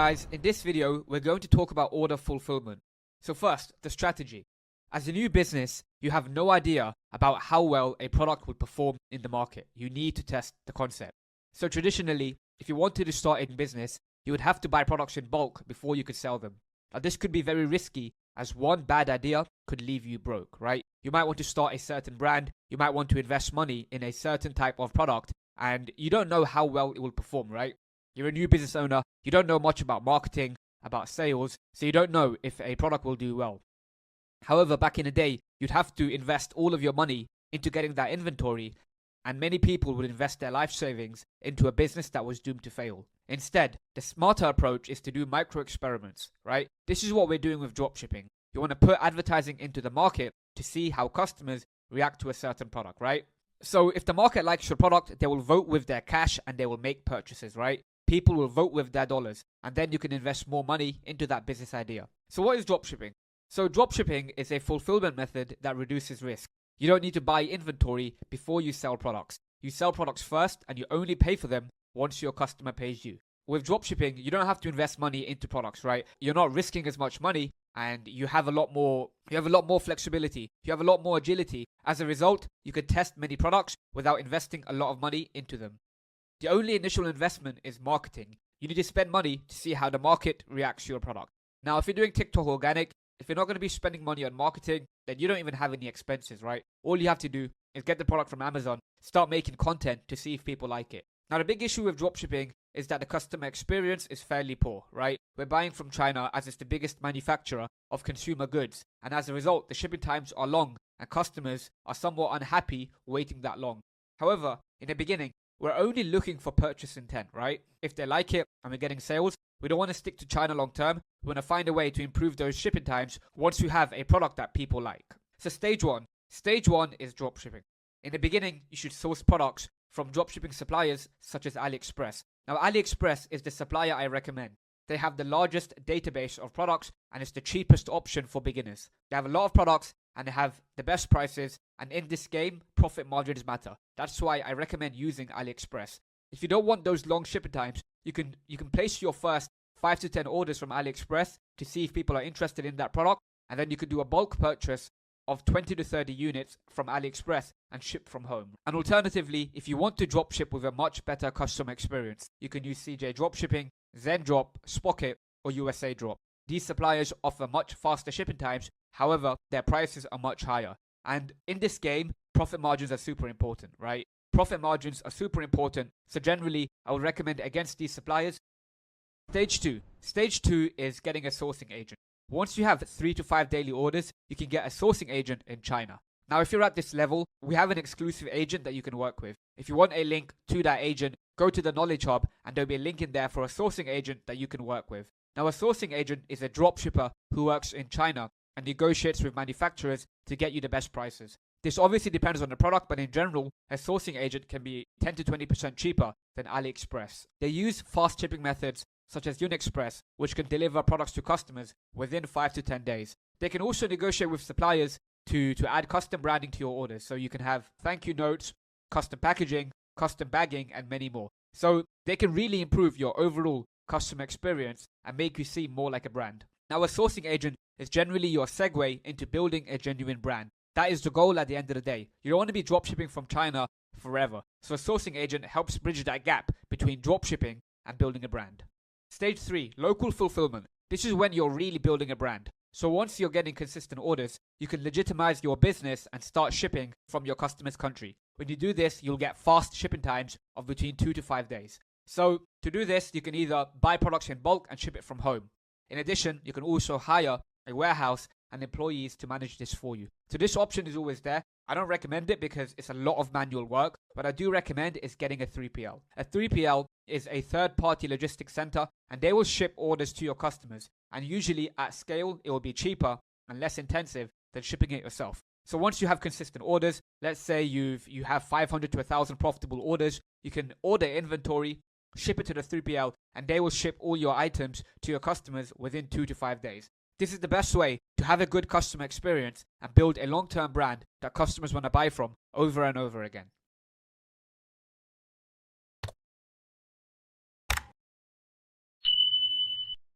guys, in this video we're going to talk about order fulfillment. So first, the strategy. As a new business, you have no idea about how well a product would perform in the market. You need to test the concept. So traditionally, if you wanted to start a business, you would have to buy products in bulk before you could sell them. Now this could be very risky, as one bad idea could leave you broke, right? You might want to start a certain brand, you might want to invest money in a certain type of product, and you don't know how well it will perform, right? You're a new business owner, you don't know much about marketing, about sales, so you don't know if a product will do well. However, back in the day, you'd have to invest all of your money into getting that inventory, and many people would invest their life savings into a business that was doomed to fail. Instead, the smarter approach is to do micro experiments, right? This is what we're doing with dropshipping. You want to put advertising into the market to see how customers react to a certain product, right? So if the market likes your product, they will vote with their cash and they will make purchases, right? People will vote with their dollars, and then you can invest more money into that business idea. So what is dropshipping? So dropshipping is a fulfillment method that reduces risk. You don't need to buy inventory before you sell products. You sell products first and you only pay for them once your customer pays you. With dropshipping, you don't have to invest money into products, right? You're not risking as much money and you have a lot more flexibility. You have a lot more agility. As a result, you can test many products without investing a lot of money into them. The only initial investment is marketing. You need to spend money to see how the market reacts to your product. Now, if you're doing TikTok organic, if you're not going to be spending money on marketing, then you don't even have any expenses, right? All you have to do is get the product from Amazon, start making content to see if people like it. Now, the big issue with dropshipping is that the customer experience is fairly poor, right? We're buying from China as it's the biggest manufacturer of consumer goods. And as a result, the shipping times are long and customers are somewhat unhappy waiting that long. However, in the beginning, we're only looking for purchase intent, right? If they like it and we're getting sales, we don't want to stick to China long term. We want to find a way to improve those shipping times once we have a product that people like. So stage one is dropshipping. In the beginning, you should source products from dropshipping suppliers such as AliExpress. Now, AliExpress is the supplier I recommend. They have the largest database of products and it's the cheapest option for beginners. They have a lot of products and they have the best prices, and in this game, profit margins matter. That's why I recommend using AliExpress. If you don't want those long shipping times, you can place your first 5 to 10 orders from AliExpress to see if people are interested in that product, and then you could do a bulk purchase of 20 to 30 units from AliExpress and ship from home. And alternatively, if you want to dropship with a much better customer experience, you can use CJ Dropshipping, Zendrop, Spocket, or USA Drop. These suppliers offer much faster shipping times, however, their prices are much higher. And in this game, profit margins are super important, right? Profit margins are super important, so generally, I would recommend against these suppliers. Stage two is getting a sourcing agent. Once you have 3 to 5 daily orders, you can get a sourcing agent in China. Now, if you're at this level, we have an exclusive agent that you can work with. If you want a link to that agent, go to the Knowledge Hub and there'll be a link in there for a sourcing agent that you can work with. Now, a sourcing agent is a dropshipper who works in China and negotiates with manufacturers to get you the best prices. This obviously depends on the product, but in general, a sourcing agent can be 10 to 20% cheaper than AliExpress. They use fast shipping methods such as Unexpress, which can deliver products to customers within 5 to 10 days. They can also negotiate with suppliers to add custom branding to your orders, so you can have thank you notes, custom packaging, custom bagging, and many more. So they can really improve your overall customer experience and make you seem more like a brand. Now, a sourcing agent is generally your segue into building a genuine brand. That is the goal at the end of the day. You don't want to be dropshipping from China forever. So a sourcing agent helps bridge that gap between dropshipping and building a brand. Stage 3, local fulfillment. This is when you're really building a brand. So once you're getting consistent orders, you can legitimize your business and start shipping from your customer's country. When you do this, you'll get fast shipping times of between 2 to 5 days. So to do this, you can either buy products in bulk and ship it from home. In addition, you can also hire a warehouse and employees to manage this for you. So this option is always there. I don't recommend it because it's a lot of manual work. What I do recommend is getting a 3PL. A 3PL is a third-party logistics center, and they will ship orders to your customers. And usually at scale, it will be cheaper and less intensive than shipping it yourself. So once you have consistent orders, let's say you have 500 to 1,000 profitable orders, you can order inventory, ship it to the 3PL, and they will ship all your items to your customers within 2 to 5 days. This is the best way to have a good customer experience and build a long-term brand that customers want to buy from over and over again.